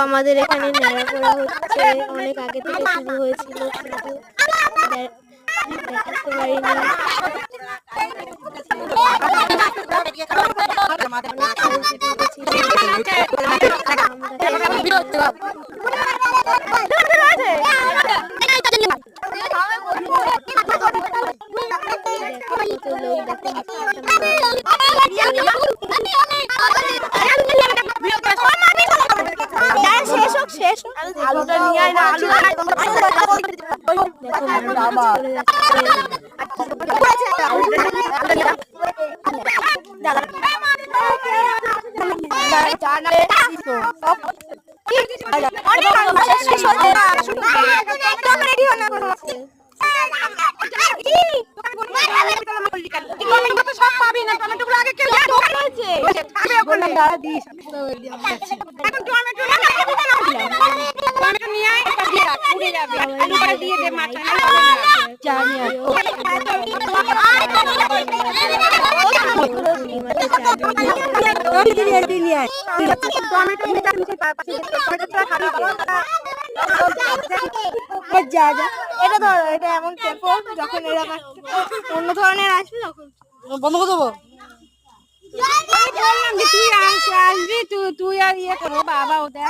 আমাদের এখানে ন্যাড়া করা হচ্ছে, অনেক আগে থেকে শুরু হয়েছিল, কিন্তু দেখাতে পারিনি। আলুটা নিয়ে আয় না, আলু সব পাবি না, টমেটোগুলো আগে কেউ টমেটো নিয়ে আয়, পুড়ে যাবে, আলুটা দিয়ে দে মাথা এটা ধরো, এটা এমন টেপো যখন এরকম অন্য ধরনের আসবে তখন বন্ধ করে দেবো। তুই আসবি, তুই আর ইয়ে করবো বাবা, ওটা